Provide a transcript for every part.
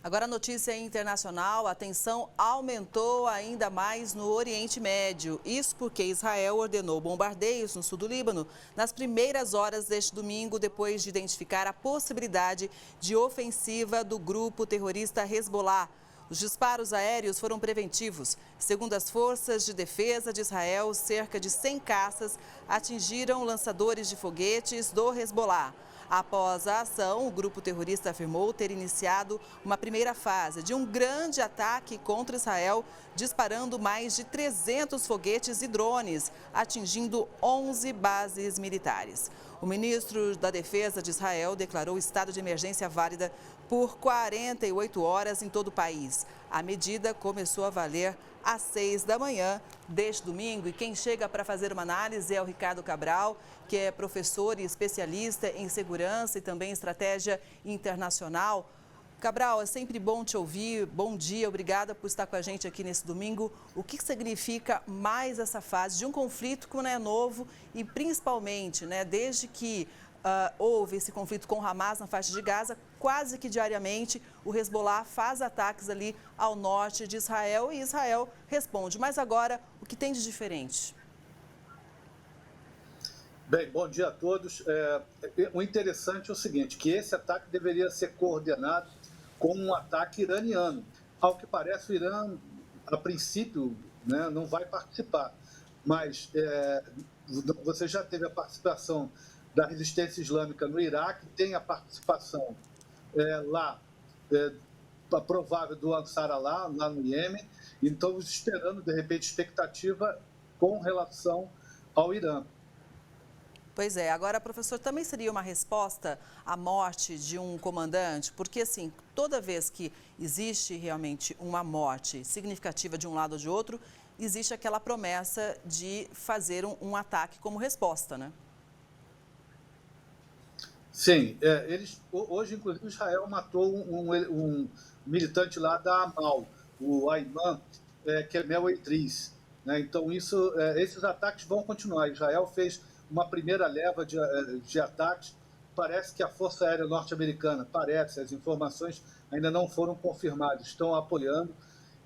Agora a notícia internacional, a tensão aumentou ainda mais no Oriente Médio. Isso porque Israel ordenou bombardeios no sul do Líbano nas primeiras horas deste domingo, depois de identificar a possibilidade de ofensiva do grupo terrorista Hezbollah. Os disparos aéreos foram preventivos. Segundo as forças de defesa de Israel, cerca de 100 caças atingiram lançadores de foguetes do Hezbollah. Após a ação, o grupo terrorista afirmou ter iniciado uma primeira fase de um grande ataque contra Israel, disparando mais de 300 foguetes e drones, atingindo 11 bases militares. O ministro da Defesa de Israel declarou estado de emergência válida por 48 horas em todo o país. A medida começou a valer às 6 da manhã deste domingo. E quem chega para fazer uma análise é o Ricardo Cabral, que é professor e especialista em segurança e também estratégia internacional. Cabral, é sempre bom te ouvir. Bom dia, obrigada por estar com a gente aqui nesse domingo. O que significa mais essa fase de um conflito que não é novo e principalmente, desde que houve esse conflito com o Hamas na faixa de Gaza, quase que diariamente o Hezbollah faz ataques ali ao norte de Israel e Israel responde. Mas agora, o que tem de diferente? Bem, bom dia a todos. O interessante é o seguinte, que esse ataque deveria ser coordenado com um ataque iraniano. Ao que parece, o Irã, a princípio, não vai participar. Mas você já teve a participação da resistência islâmica no Iraque, tem a participação provável do Ansar Allah, lá no Iêmen. Então, esperando, de repente, expectativa com relação ao Irã. Pois é, agora, professor, também seria uma resposta à morte de um comandante? Porque, assim, toda vez que existe realmente uma morte significativa de um lado ou de outro, existe aquela promessa de fazer um ataque como resposta, né? Sim, hoje, inclusive, Israel matou um militante lá da Amal, o Ayman Kemel Idris. Então, esses ataques vão continuar. Israel fez uma primeira leva de ataques. Parece que a Força Aérea Norte-Americana, as informações ainda não foram confirmadas, estão apoiando.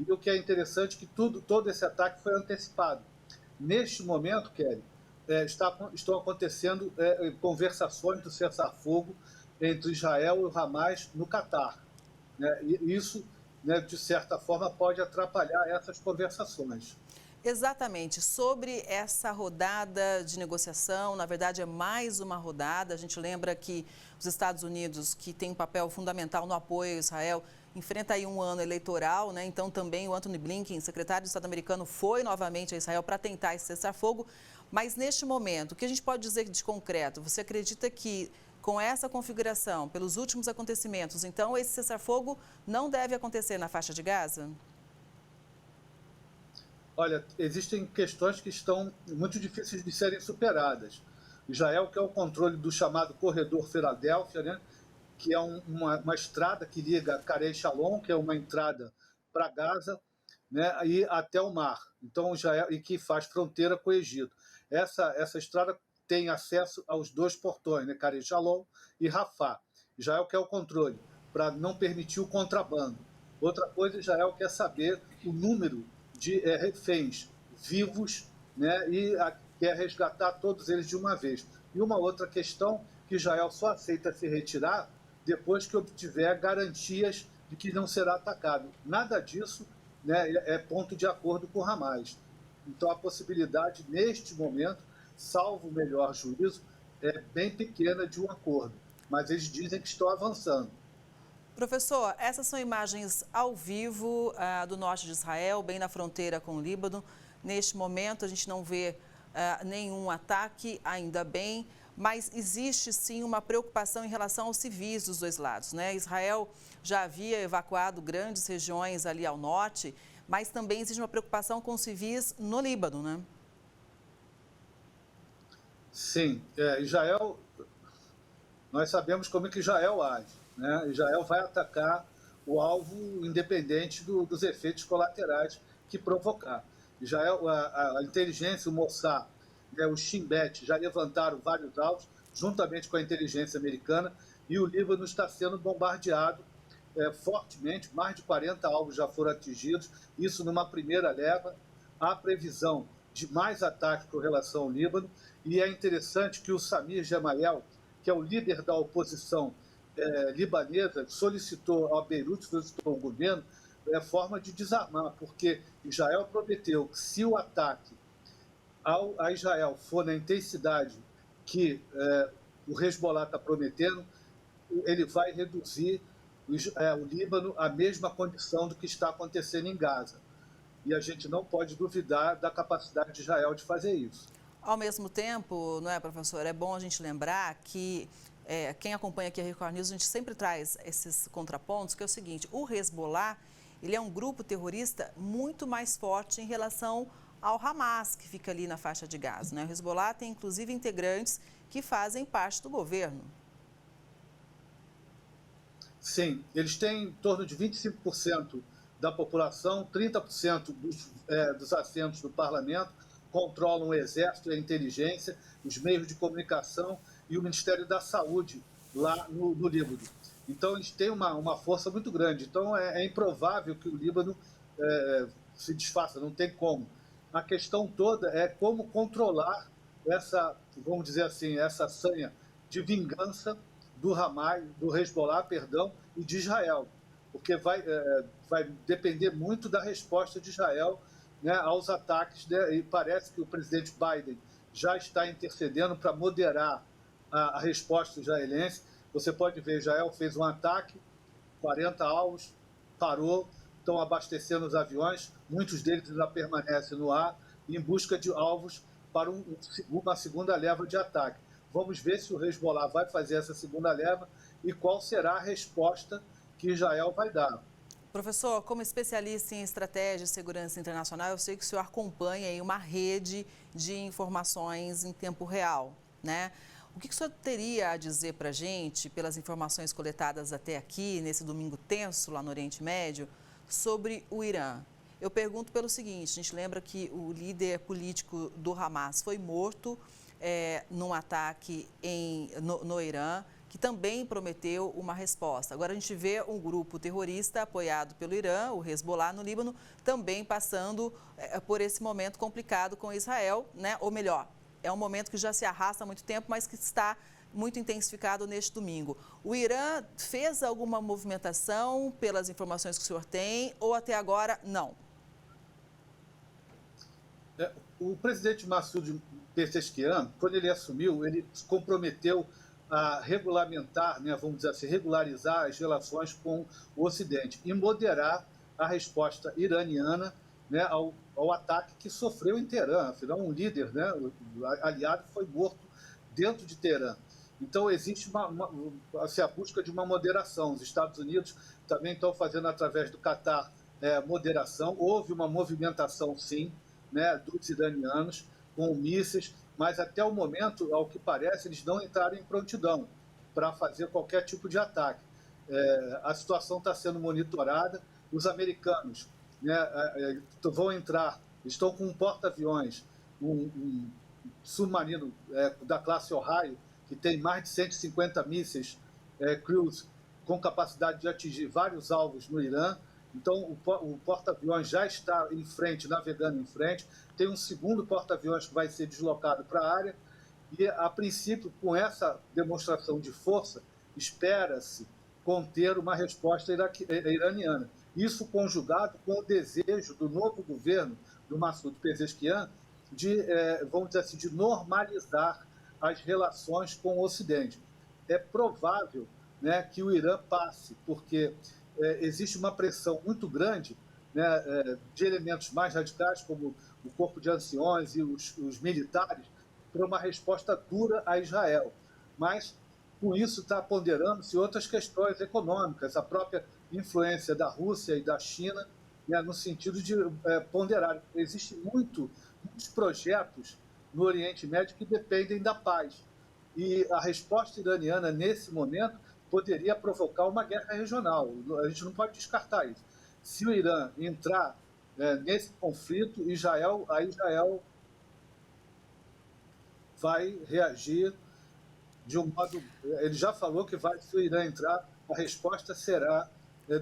E o que é interessante é que todo esse ataque foi antecipado. Neste momento, Kelly, estão acontecendo conversações do cessar-fogo entre Israel e o Hamas no Catar. E isso, de certa forma, pode atrapalhar essas conversações. Exatamente. Sobre essa rodada de negociação, na verdade é mais uma rodada. A gente lembra que os Estados Unidos, que tem um papel fundamental no apoio a Israel, enfrenta aí um ano eleitoral, né? Então também o Antony Blinken, secretário de Estado americano, foi novamente a Israel para tentar esse cessar-fogo. Mas neste momento, o que a gente pode dizer de concreto? Você acredita que com essa configuração, pelos últimos acontecimentos, então esse cessar-fogo não deve acontecer na faixa de Gaza? Olha, existem questões que estão muito difíceis de serem superadas. Israel quer o controle do chamado Corredor Filadélfia, né? Que é uma estrada que liga Carei Shalom, que é uma entrada para Gaza, né? E até o mar. Então, Israel, e que faz fronteira com o Egito. Essa estrada tem acesso aos dois portões, né? Carei Shalom e Rafah. Israel quer o controle para não permitir o contrabando. Outra coisa, Israel quer saber o número de reféns vivos, né, e quer resgatar todos eles de uma vez. E uma outra questão, que Israel só aceita se retirar depois que obtiver garantias de que não será atacado. Nada disso, né, é ponto de acordo com o Hamas. Então, a possibilidade, neste momento, salvo o melhor juízo, é bem pequena de um acordo. Mas eles dizem que estão avançando. Professor, essas são imagens ao vivo do norte de Israel, bem na fronteira com o Líbano. Neste momento, a gente não vê nenhum ataque, ainda bem, mas existe sim uma preocupação em relação aos civis dos dois lados, né? Israel já havia evacuado grandes regiões ali ao norte, mas também existe uma preocupação com os civis no Líbano, né? Sim, Israel, nós sabemos como é que Israel age. Né? Israel vai atacar o alvo independente dos efeitos colaterais que provocar. Israel, a inteligência, o Mossad, né, o Shin Bet já levantaram vários alvos, juntamente com a inteligência americana, e o Líbano está sendo bombardeado fortemente, mais de 40 alvos já foram atingidos, isso numa primeira leva. Há previsão de mais ataques com relação ao Líbano, e é interessante que o Samir Gemayel, que é o líder da oposição libanesa, solicitou a Beirute, solicitou ao governo, forma de desarmar, porque Israel prometeu que se o ataque a Israel for na intensidade que o Hezbollah está prometendo, ele vai reduzir o Líbano à mesma condição do que está acontecendo em Gaza. E a gente não pode duvidar da capacidade de Israel de fazer isso. Ao mesmo tempo, não é, professor, é bom a gente lembrar que quem acompanha aqui a Record News, a gente sempre traz esses contrapontos, que é o seguinte: o Hezbollah, ele é um grupo terrorista muito mais forte em relação ao Hamas, que fica ali na faixa de Gaza, né? O Hezbollah tem, inclusive, integrantes que fazem parte do governo. Sim, eles têm em torno de 25% da população, 30% dos assentos do parlamento, controlam o exército e a inteligência, os meios de comunicação e o Ministério da Saúde lá no Líbano. Então, eles têm uma força muito grande. Então, é improvável que o Líbano se desfaça, não tem como. A questão toda é como controlar essa, vamos dizer assim, essa sanha de vingança do Hamas, do Hezbollah, perdão, e de Israel, porque vai depender muito da resposta de Israel, né, aos ataques, né, e parece que o presidente Biden já está intercedendo para moderar a resposta israelense. Você pode ver, Israel fez um ataque, 40 alvos, parou, estão abastecendo os aviões, muitos deles ainda permanecem no ar, em busca de alvos para uma segunda leva de ataque. Vamos ver se o Hezbollah vai fazer essa segunda leva e qual será a resposta que Israel vai dar. Professor, como especialista em estratégia e segurança internacional, eu sei que o senhor acompanha aí uma rede de informações em tempo real, né? O que o senhor teria a dizer para a gente, pelas informações coletadas até aqui, nesse domingo tenso lá no Oriente Médio, sobre o Irã? Eu pergunto pelo seguinte: a gente lembra que o líder político do Hamas foi morto num ataque no Irã, que também prometeu uma resposta. Agora a gente vê um grupo terrorista apoiado pelo Irã, o Hezbollah, no Líbano, também passando por esse momento complicado com Israel, né? Ou melhor, é um momento que já se arrasta há muito tempo, mas que está muito intensificado neste domingo. O Irã fez alguma movimentação pelas informações que o senhor tem, ou até agora não? O presidente Massoud Pezeshkian, quando ele assumiu, ele se comprometeu a regulamentar, né, vamos dizer assim, regularizar as relações com o Ocidente e moderar a resposta iraniana, né, ao ataque que sofreu em Teherã. Afinal, um líder, né, aliado, foi morto dentro de Teherã. Então, existe assim, a busca de uma moderação. Os Estados Unidos também estão fazendo, através do Catar, moderação. Houve uma movimentação, sim, né, dos iranianos com mísseis, mas até o momento, ao que parece, eles não entraram em prontidão para fazer qualquer tipo de ataque. A situação está sendo monitorada. Os americanos, né, vão entrar, estão com um porta-aviões, um submarino da classe Ohio, que tem mais de 150 mísseis cruise com capacidade de atingir vários alvos no Irã. Então, o porta-aviões já está em frente, navegando em frente. Tem um segundo porta-aviões que vai ser deslocado para a área. E, a princípio, com essa demonstração de força, espera-se conter uma resposta iraniana. Isso conjugado com o desejo do novo governo, do Massoud Pezeshkian, de, vamos dizer assim, de normalizar as relações com o Ocidente. É provável, né, que o Irã passe, porque existe uma pressão muito grande, né, de elementos mais radicais, como o corpo de anciões e os militares, para uma resposta dura a Israel. Mas, com isso, está ponderando-se outras questões econômicas, a própria influência da Rússia e da China, né, no sentido de ponderar. Existem muitos projetos no Oriente Médio que dependem da paz. E a resposta iraniana, nesse momento, poderia provocar uma guerra regional. A gente não pode descartar isso. Se o Irã entrar nesse conflito, Israel vai reagir de um modo... Ele já falou que se o Irã entrar, a resposta será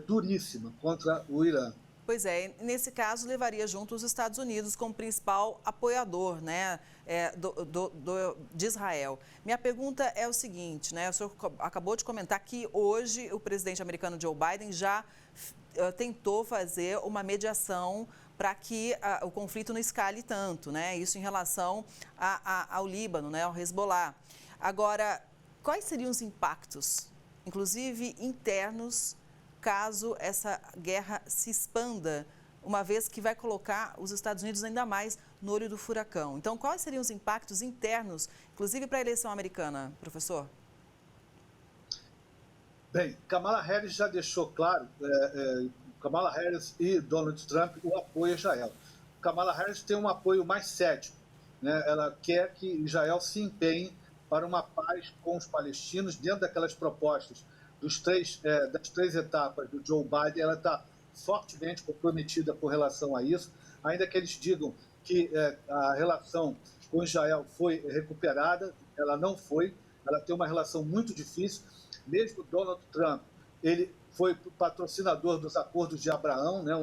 duríssima contra o Irã. Pois é, nesse caso levaria junto os Estados Unidos como principal apoiador, né, de Israel. Minha pergunta é o seguinte, né, o senhor acabou de comentar que hoje o presidente americano Joe Biden já tentou fazer uma mediação para que o conflito não escale tanto, né, isso em relação ao Líbano, né, ao Hezbollah. Agora, quais seriam os impactos, inclusive internos, caso essa guerra se expanda, uma vez que vai colocar os Estados Unidos ainda mais no olho do furacão? Então, quais seriam os impactos internos, inclusive para a eleição americana, professor? Bem, Kamala Harris já deixou claro, Kamala Harris e Donald Trump, o apoio a Israel. Kamala Harris tem um apoio mais cético, né? Ela quer que Israel se empenhe para uma paz com os palestinos dentro daquelas propostas das três etapas do Joe Biden. Ela está fortemente comprometida com relação a isso, ainda que eles digam que a relação com Israel foi recuperada, ela não foi, ela tem uma relação muito difícil. Mesmo Donald Trump, ele foi patrocinador dos acordos de Abraão, né,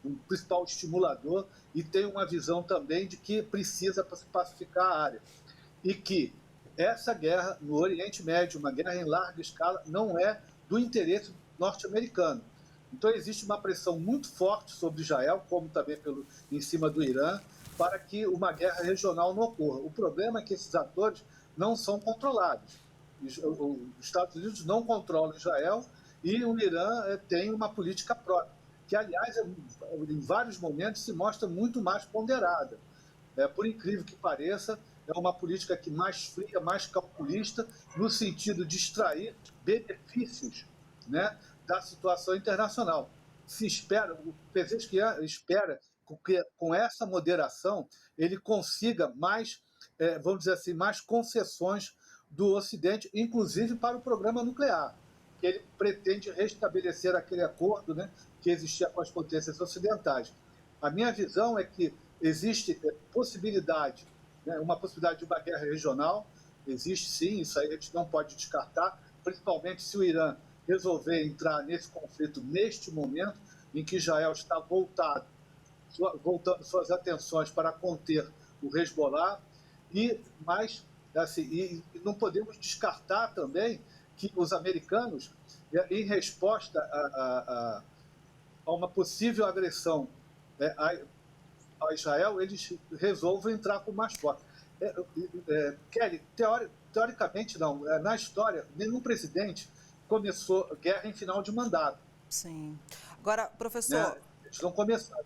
um principal estimulador, e tem uma visão também de que precisa pacificar a área. E que essa guerra no Oriente Médio, uma guerra em larga escala, não é do interesse norte-americano. Então existe uma pressão muito forte sobre Israel, como também em cima do Irã, para que uma guerra regional não ocorra. O problema é que esses atores não são controlados. Os Estados Unidos não controlam Israel e o Irã tem uma política própria, que, aliás, em vários momentos se mostra muito mais ponderada. Por incrível que pareça, é uma política que mais fria, mais calculista, no sentido de extrair benefícios, né, da situação internacional. Se espera, o Pezeshkian espera que com essa moderação ele consiga mais, vamos dizer assim, mais concessões do Ocidente, inclusive para o programa nuclear, que ele pretende restabelecer aquele acordo, né, que existia com as potências ocidentais. A minha visão é que existe possibilidade, né, uma possibilidade de uma guerra regional, existe sim, isso aí a gente não pode descartar, principalmente se o Irã resolver entrar nesse conflito neste momento, em que Israel está voltando suas atenções para conter o Hezbollah, mas assim, não podemos descartar também que os americanos, em resposta a uma possível agressão a Israel, eles resolvem entrar com mais forte. Kelly, teoricamente não, na história, nenhum presidente começou guerra em final de mandato. Sim. Agora, professor... Né? Eles não começaram.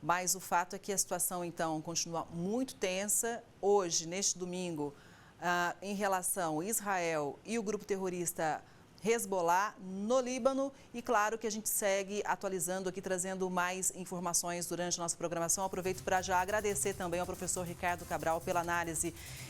Mas o fato é que a situação, então, continua muito tensa. Hoje, neste domingo, em relação a Israel e o grupo terrorista Hezbollah no Líbano. E claro que a gente segue atualizando aqui, trazendo mais informações durante a nossa programação. Aproveito para já agradecer também ao professor Ricardo Cabral pela análise